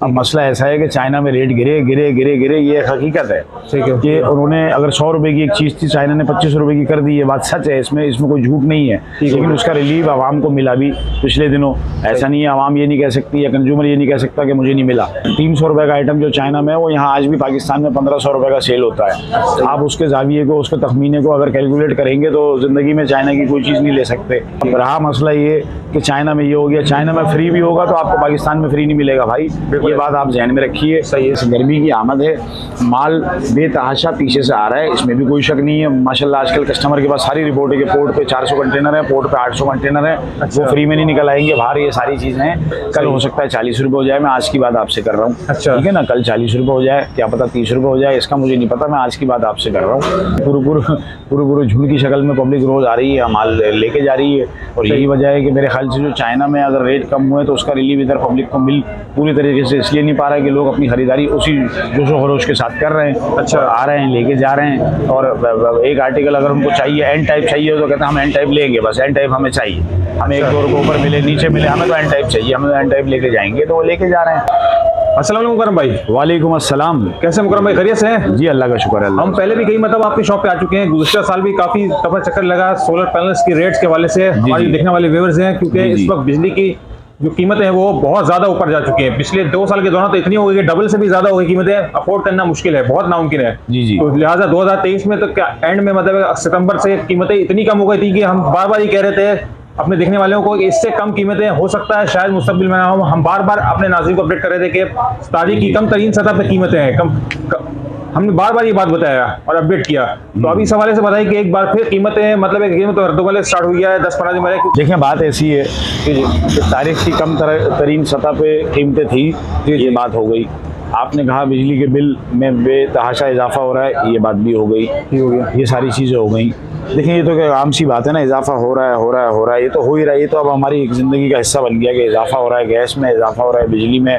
अब मसला ऐसा है कि चाइना में रेट गिरे गिरे गिरे गिरे, ये हकीकत है कि उन्होंने अगर 100 रुपए की एक चीज़ थी, चाइना ने 25 रुपए की कर दी, ये बात सच है, इसमें कोई झूठ नहीं है। लेकिन उसका रिलीफ आवाम को मिला भी पिछले दिनों। ऐसा नहीं है, आवाम ये नहीं कह सकती या कंज्यूमर ये नहीं कह सकता कि मुझे नहीं मिला। 300 रुपए का आइटम जो चाइना में है वो यहाँ आज भी पाकिस्तान में 1500 रुपए का सेल होता है। आप उसके जाविये को, उसके तखमीने को अगर कैलकुलेट करेंगे तो ज़िंदगी में चाइना की कोई चीज़ नहीं ले सकते। अब रहा मसला ये कि चाइना में ये हो गया, चाइना में फ्री भी होगा तो आपको पाकिस्तान में फ्री नहीं मिलेगा भाई, ये बात आप जहन में रखिए। सही है, गर्मी की आमद है, माल बेतहाशा पीछे से आ रहा है, इसमें भी कोई शक नहीं है। माशाल्लाह आजकल कस्टमर के पास सारी रिपोर्ट है कि पोर्ट पे 400 कंटेनर है, पोर्ट पे 800 कंटेनर है, वो फ्री में नहीं निकल आएंगे बाहर, ये सारी चीज़ें हैं। कल हो सकता है 40 रुपये हो जाए, मैं आज की बात आपसे कर रहा हूँ, ठीक है ना। कल 40 रुपये हो जाए, क्या पता 30 रुपये हो जाए, इसका मुझे नहीं पता, मैं आज की बात आपसे कर रहा हूँ। पूरे झुंड की शक्ल में पब्लिक रोज आ रही है, माल लेके जा रही है, और यही वजह है कि मेरे ख्याल से जो चाइना में अगर रेट कम हुए तो उसका रिलीफ इधर पब्लिक को मिल पूरी तरीके से इसलिए नहीं पा रहा है कि लोग अपनी खरीदारी उसी जोशो खरोश के साथ कर रहे हैं। आ रहे हैं, लेके जा रहे हैं, और एक आर्टिकल अगर उनको चाहिए, एन टाइप चाहिए तो कहते हैं हम एन टाइप लेंगे, बस एन टाइप हमें चाहिए, हमें 1-2 रुपये ऊपर मिले नीचे मिले, हमें तो एन टाइप चाहिए, हमें तो एन टाइप लेके जाएंगे, तो वो लेके जा रहे हैं। अस्सलाम वालेकुम मुकरम भाई। वालेकुम अस्सलाम। कैसे मुकरम भाई, खैरियत से हैं? जी अल्लाह का शुक्र है। हम पहले भी कई मतलब आपकी शॉप पे आ चुके हैं, गुज़श्ता साल भी काफी दफा चक्कर लगा सोलर पैनल्स की रेट्स के हवाले से। हमारे देखने वाले व्यूअर्स हैं, क्योंकि इस वक्त बिजली की जो कीमतें हैं वो बहुत ज्यादा ऊपर जा चुकी हैं। पिछले 2 साल के दौरान तो इतनी हो गई कि डबल से भी ज्यादा हो गई, कीमतें अफोर्ड करना मुश्किल है, बहुत नामुमकिन है। जी। तो लिहाजा 2023 में तो एंड में मतलब सितंबर से कीमतें इतनी कम हो गई थी कि हम बार बार ये कह रहे थे अपने देखने वालों को कि इससे कम कीमतें हो सकता है शायद मुस्तकबिल में ना हो। हम बार बार अपने नाज़रीन को अपडेट कर रहे थे कि तारीख की कम तरीन सतह पर कीमतें हैं, हमने बार बार ये बात बताया और अपडेट किया। तो अभी इस हवाले से बताइए कि एक बार फिर कीमतें मतलब कीमत दोबारा स्टार्ट हुई है 10-15 दिन पहले। देखिए बात ऐसी है कि तारीख की कम तरीन सतह पे कीमतें थी, ये बात हो गई। आपने कहा बिजली के बिल में बेतहाशा इजाफा हो रहा है, ये बात भी हो गई, ये सारी चीज़ें हो गई। देखिए ये तो क्या आम सी बात है ना, इजाफा हो रहा है, ये तो हो ही रहा है, ये तो अब हमारी एक ज़िंदगी का हिस्सा बन गया कि इजाफा हो रहा है, गैस में इजाफा हो रहा है, बिजली में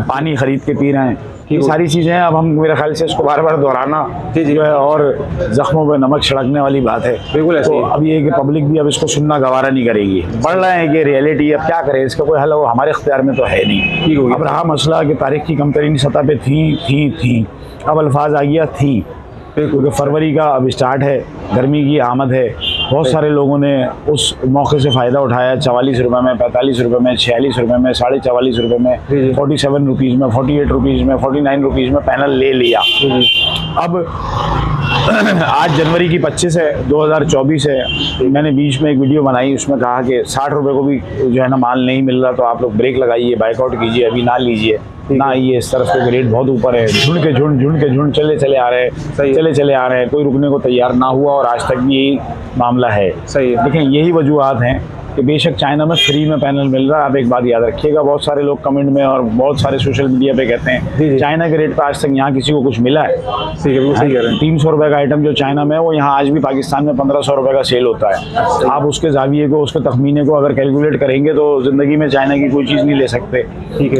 पानी ख़रीद के पी रहे हैं, ये सारी चीज़ें हैं। अब हम मेरे ख्याल से इसको बार बार दोहराना जो है और ज़ख्मों पे नमक छिड़कने वाली बात है, बिल्कुल ऐसे। तो अब ये कि पब्लिक भी अब इसको सुनना गवारा नहीं करेगी, बढ़ रहे हैं, ये रियलिटी। अब क्या करें, इसका कोई हल वो हमारे इख्तियार में तो है नहीं। अब रहा मसला कि तारीख की कम तरीन सतह पे थी, अब अल्फाज आ गया थी, क्योंकि फरवरी का अब स्टार्ट है, गर्मी की आमद है, बहुत सारे लोगों ने उस मौके से फ़ायदा उठाया। 44 रुपये में, 45 रुपये में, 46 रुपये में, 44.5 रुपये में, 47 रुपीज़ में, 48 रुपीज़ में, 49 रुपीज़ में पैनल ले लिया। अब आज जनवरी की 25 है, 2024 है। मैंने बीच में एक वीडियो बनाई, उसमें कहा कि 60 रुपये को भी जो है ना माल नहीं मिल रहा, तो आप लोग ब्रेक लगाइए, बाइकआउट कीजिए, अभी ना लीजिए ना आइए, इस तरफ के रेट बहुत ऊपर है। झुंड के झुंड चले आ रहे हैं, कोई रुकने को तैयार ना हुआ, और आज तक भी यही मामला है। सही है। लेकिन यही वजूहत हैं कि बेशक चाइना में फ्री में पैनल मिल रहा है। आप एक बात याद रखिएगा, बहुत सारे लोग कमेंट में और बहुत सारे सोशल मीडिया पे कहते हैं चाइना के रेट पे आज तक यहाँ किसी को कुछ मिला है। सही कह रहे हैं। 300 रुपये का आइटम जो चाइना में है वो यहाँ आज भी पाकिस्तान में 1500 रुपये का सेल होता है। आप उसके जाविये को, उसके तखमीने को अगर कैलकुलेट करेंगे तो ज़िंदगी में चाइना की कोई चीज़ नहीं ले सकते।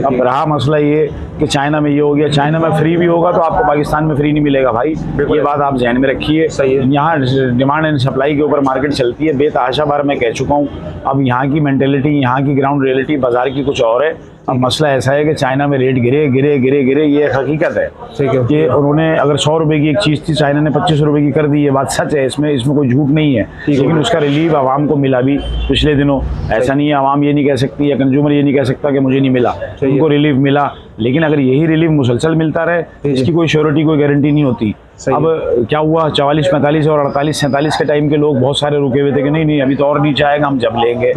अब रहा मसला ये कि चाइना में ये हो गया, चाइना में फ्री भी होगा तो आपको पाकिस्तान में फ्री नहीं मिलेगा भाई, ये बात आप जहन में रखिए। यहाँ डिमांड एंड सप्लाई के ऊपर मार्केट चलती है, बेतहाशा बार मैं कह चुका हूँ। अब यहाँ की मेंटेलिटी, यहाँ की ग्राउंड रियलिटी बाजार की कुछ और है। अब मसला ऐसा है कि चाइना में रेट गिरे, ये हकीकत है कि उन्होंने अगर 100 रुपये की एक चीज़ थी, चाइना ने 25 रुपये की कर दी, ये बात सच है, इसमें कोई झूठ नहीं है। लेकिन उसका रिलीफ आवाम को मिला भी पिछले दिनों। ऐसा नहीं है, आवाम ये नहीं कह सकती या कंज्यूमर ये नहीं कह सकता कि मुझे नहीं मिला, उनको रिलीफ मिला। लेकिन अगर यही रिलीफ मुसलसल मिलता रहे, इसकी कोई श्योरिटी, कोई गारंटी नहीं होती। अब क्या हुआ, 44, 45 और 48, 47 के टाइम के लोग बहुत सारे रुके हुए थे कि नहीं अभी तो और नीचे आएगा, हम जब लेंगे।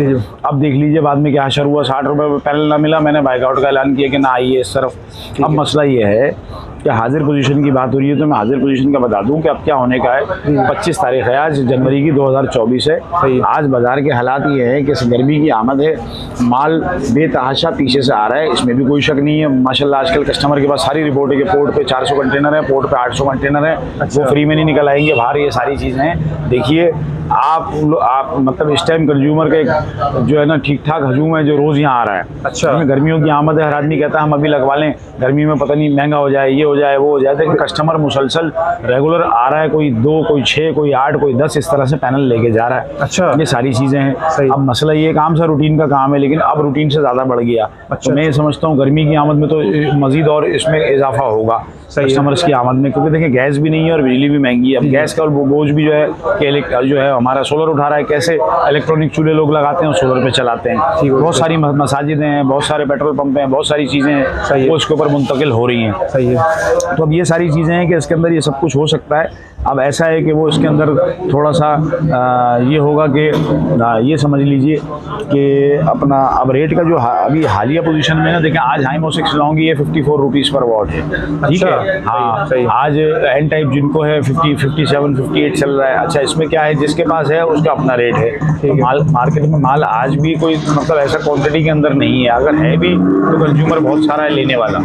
अब देख लीजिए बाद में क्या असर हुआ, 60 रुपये पैनल ना मिला, मैंने बाइकआउट का ऐलान किया कि ना आइए इस तरफ। अब मसला ये है कि हाजिर पोजीशन की बात हो रही है, तो मैं हाजिर पोजीशन का बता दूं कि अब क्या होने का है। 25 तारीख है आज, जनवरी की 2024 है। आज बाजार के हालात ये हैं कि गर्मी की आमद है, माल बेतहाशा पीछे से आ रहा है, इसमें भी कोई शक नहीं है। माशाल्लाह आजकल कस्टमर के पास सारी रिपोर्ट है कि पोर्ट पे 400 कंटेनर है, पोर्ट पे 800 कंटेनर है, वो फ्री में नहीं निकल आएंगे बाहर, ये सारी चीज़ें हैं। देखिए आप मतलब इस टाइम कंज्यूमर का एक जो है ना ठीक ठाक हजूम है जो रोज़ यहाँ आ रहा है। गर्मियों की आमद है, हर आदमी कहता है हम अभी लगवा लें, गर्मी में पता नहीं महंगा हो जाए, ये हो जाए, वो हो जाए, लेकिन कस्टमर मुसलसल रेगुलर आ रहा है, कोई 2, कोई 6, कोई 8, कोई 10 इस तरह से पैनल लेके जा रहा है। अच्छा। ये सारी चीज़ें हैं। सही। अब मसला ये काम सा रूटीन का काम है, लेकिन अब रूटीन से ज़्यादा बढ़ गया। अच्छा। तो मैं ये समझता हूँ गर्मी की आमद में तो मज़ीद और इसमें इजाफा होगा कस्टमर्स की आमद में, क्योंकि देखिए गैस भी नहीं है और बिजली भी महंगी है। अब गैस का बोझ भी जो है कि जो है हमारा सोलर उठा रहा है, कैसे इलेक्ट्रॉनिक चूल्हे लोग लगाते हैं और सोलर पे चलाते हैं। बहुत सारी मसाजिदें हैं, बहुत सारे पेट्रोल पंप हैं, बहुत सारी चीज़ें हैं वो इसके ऊपर मुंतकिल हो रही हैं। सही है। तो अब ये सारी चीज़ें हैं कि इसके अंदर ये सब कुछ हो सकता है। अब ऐसा है कि वो इसके अंदर थोड़ा सा ये होगा कि ये समझ लीजिए कि अपना अब रेट का जो अभी हालिया पोजीशन में ना, देखें आज हाइमो 6 लॉन्ग ये 54 रुपीज़ पर वॉट है। ठीक अच्छा, है। हाँ, सही। आज एन टाइप जिनको है 50, 57, 58 चल रहा है। अच्छा, इसमें क्या है, जिसके पास है उसका अपना रेट है। तो माल मार्केट में माल आज भी कोई मतलब ऐसा क्वांटिटी के अंदर नहीं है। अगर है भी तो कंज्यूमर बहुत सारा है लेने वाला।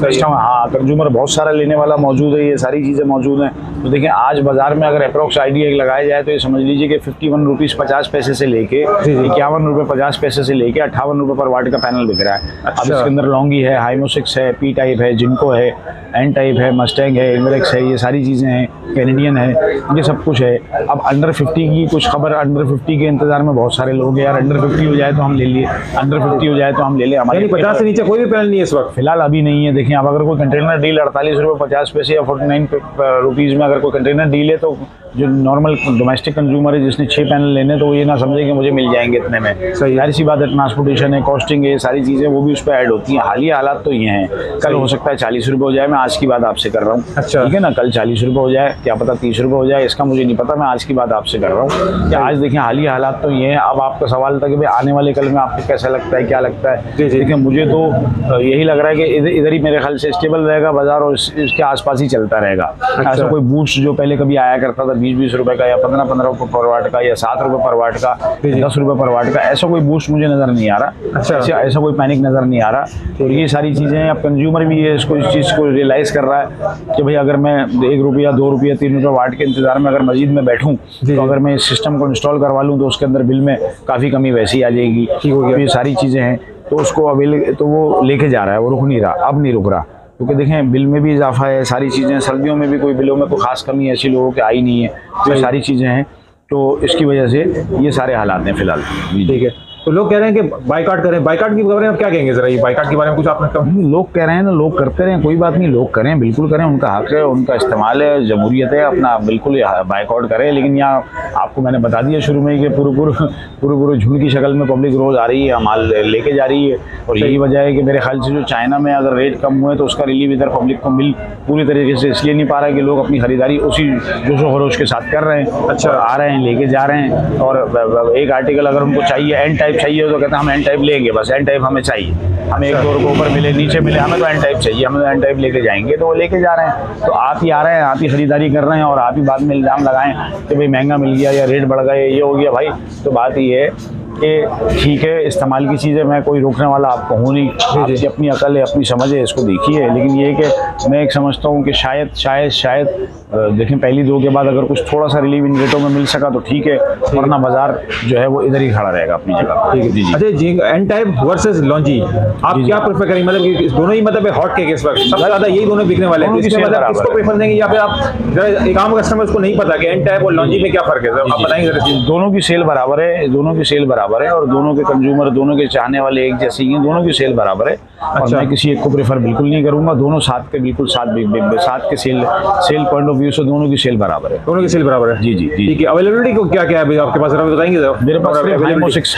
कस्टमर, हाँ, कंज्यूमर बहुत सारा लेने वाला मौजूद है। ये सारी चीज़ें मौजूद हैं। तो देखिए आज बाजार में अगर अप्रोक्स आइडिया एक लगाया जाए तो ये समझ लीजिए कि 51 रुपीज़ 50 पैसे से लेके 51 रुपये 50 पैसे से लेके 58 रुपये पर वाट का पैनल बिक रहा है। अब इसके अंदर लॉन्गी है, हाइमो 6 है, पी टाइप है, जिनको है, एन टाइप है, मस्टैंग है, एमरेक्स है, ये सारी चीज़ें हैं, कैनेडियन है, ये सब कुछ है। अब अंडर 50 की कुछ खबर, अंडर 50 के इंतजार में बहुत सारे लोग हैं यार, अंडर 50 हो जाए तो हम ले लिए, अंडर 50 हो जाए तो हम ले लें। हमारे 50 से नीचे कोई भी पैनल नहीं है इस वक्त फिलहाल अभी नहीं है। देखिए अब अगर कोई कंटेनर डील 48 रुपये 50 पैसे या 49 रुपीज़ में अगर कोई कंटेनर डील है तो जो नॉर्मल डोमेस्टिक कंज्यूमर है जिसने 6 पैनल लेने तो वो ये ना समझे कि मुझे मिल जाएंगे इतने में। सही। जाहिर सी बात है, ट्रांसपोर्टेशन है, कॉस्टिंग है, सारी चीज़ें वो भी उस पर ऐड होती हैं। हालिया हालात तो ये हैं। कल हो सकता है 40 रुपये हो जाए, मैं आज की बात आपसे कर रहा हूँ। अच्छा। ठीक है ना, कल 40 रुपये हो जाए, क्या पता 30 रुपये हो जाए, इसका मुझे नहीं पता, मैं आज की बात आपसे कर रहा हूँ कि आज देखिए हालिया हालात तो ये हैं। अब आपका सवाल था कि भाई आने वाले कल में आपको कैसा लगता है, क्या लगता है। देखिए मुझे तो यही लग रहा है कि इधर ही मेरे ख्याल से स्टेबल रहेगा बाजार और इसके आसपास ही चलता रहेगा। ऐसा कोई बूस्ट जो पहले कभी आया करता था 20-20 रुपए का या 15-15 रुपये पर वाट का या 7 रुपये पर वाट का, 10 रुपये पर वाट का, ऐसा कोई बूस्ट मुझे नज़र नहीं आ रहा। अच्छा। ऐसा कोई पैनिक नज़र नहीं आ रहा। और ये सारी चीज़ें अब कंज्यूमर भी इस चीज़ को रियलाइज़ कर रहा है कि भाई अगर मैं 1 रुपया 2 रुपया 3 रुपये वाट के इंतजार में अगर मस्जिद में बैठूँ तो अगर मैं इस सिस्टम को इंस्टॉल करवा लूँ तो उसके अंदर बिल में काफ़ी कमी वैसी ही आ जाएगी। तो ये सारी चीज़ें हैं तो उसको तो वो लेके जा रहा है, वो रुक नहीं रहा, अब नहीं रुक रहा, क्योंकि देखें बिल में भी इजाफा है, सारी चीज़ें, सर्दियों में भी कोई बिलों में कोई खास कमी ऐसी लोगों की आई नहीं है। तो ये सारी चीज़ें हैं, तो इसकी वजह से ये सारे हालात हैं फिलहाल। ठीक है। तो लोग कह रहे हैं कि बाइकाट करें, बाइकाट की बारे में आप क्या कहेंगे जरा, ये बाइकाट के बारे में कुछ आपने कहा? लोग कह रहे हैं ना, लोग करते रहें, कोई बात नहीं, लोग करें, बिल्कुल करें, उनका हक है, उनका इस्तेमाल है, जमहूरियत है, अपना बिल्कुल बाइकआउट करें। लेकिन यहाँ आपको मैंने बता दिया शुरू में कि पूरे झुंड की शक्ल में पब्लिक रोज़ आ रही है, माल लेके जा रही है। और यही वजह है कि मेरे ख्याल से जो चाइना में अगर रेट कम हुए तो उसका रिलीफ इधर पब्लिक को मिल पूरी तरीके से इसलिए नहीं पा रहा है कि लोग अपनी खरीदारी उसी जोशो खरोश के साथ कर रहे हैं। अच्छा, आ रहे हैं, लेके जा रहे हैं। और एक आर्टिकल अगर उनको चाहिए, एन टाइप चाहिए तो कहते हैं हम एन टाइप लेंगे, बस एन टाइप हमें चाहिए, हमें 1-2 रुपये ऊपर मिले नीचे मिले, हमें तो एन टाइप चाहिए, हमें तो एन टाइप लेके जाएंगे। तो वो लेके जा रहे हैं। तो आप ही आ रहे हैं, आप ही खरीदारी कर रहे हैं और आप ही बाद में इल्ज़ाम लगाएं कि भाई महंगा मिल गया या रेट बढ़ गए, ये हो गया। भाई तो बात ये है कि ठीक है, इस्तेमाल की चीज़ें, मैं कोई रोकने वाला आपको हूँ नहीं, आपकी अपनी अकल है, अपनी समझ है, इसको देखिए। लेकिन ये कि मैं एक समझता हूँ कि शायद देखें पहली 2 के बाद अगर कुछ थोड़ा सा रिलीफ इन रेटों में मिल सका तो ठीक है, वरना बाजार जो है वो इधर ही खड़ा रहेगा अपनी जगह। जी जी। अच्छा जी, एन टाइप वर्सेस लॉन्जी, आप क्या प्रेफर करेंगे? मतलब कि दोनों ही मतलब हॉट केक इस वक्त सबसे ज़्यादा यही दोनों बिकने वाले हैं, इसमें मतलब किसको प्रेफर देंगे? या फिर आप जरा एक आम कस्टमर उसको नहीं पता कि एन टाइप और लॉन्जी में क्या फ़र्क है, आप बताएंगे जरा? दोनों की सेल बराबर है, दोनों की सेल बराबर है और दोनों के कंज्यूमर, दोनों के चाहने वाले एक जैसे ही हैं, दोनों की सेल बराबर है। और मैं किसी एक को प्रेफर बिल्कुल नहीं करूंगा, दोनों साथ के बिल्कुल साथ के सेल पॉइंट ऑफ व्यू से दोनों की सेल बराबर है। दोनों की सेल बराबर है। जी जी जी। ठीक है। अवेलेबिलिटी को क्या क्या है आपके पास, बताएंगे जरा? मेरे पास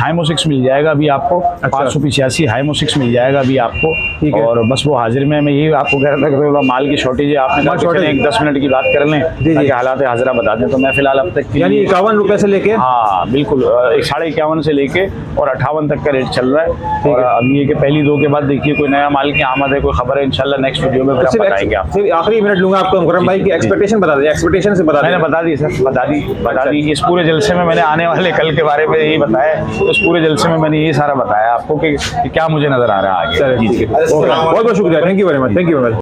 हाइमो 6 मिल जाएगा अभी आपको, 585 हाइमो 6 मिल जाएगा अभी आपको। और बस वो हाजिर में, मैं यही आपको कह रहा था कि माल की शॉर्टेज है, आपने कहा 10 मिनट की बात कर लें ताकि हालात हाजिरा बता दें। तो मैं फिलहाल अब तक यानी 51 रुपये से लेके, हाँ बिल्कुल, 51.5 से लेके और 58 तक का रेट चल रहा है। और अब ये कि पहली 2 के बाद देखिए कोई नया माल की आमद है, कोई खबर है, इंशाल्लाह नेक्स्ट वीडियो में फिर बताएंगे। आप सिर्फ आखिरी मिनट लूंगा आपको मुकर्रम भाई की एक्सपेक्टेशन बता दीजिए, एक्सपेक्टेशन से बता। मैंने बता दी सर, बता दी। इस पूरे जलसे में मैंने आने वाले कल के बारे में यही बताया, तो इस पूरे जलसे में मैंने यही सारा बताया आपको कि क्या मुझे नजर आ रहा है आगे। बहुत बहुत शुक्रिया, thank you very much, thank you very much.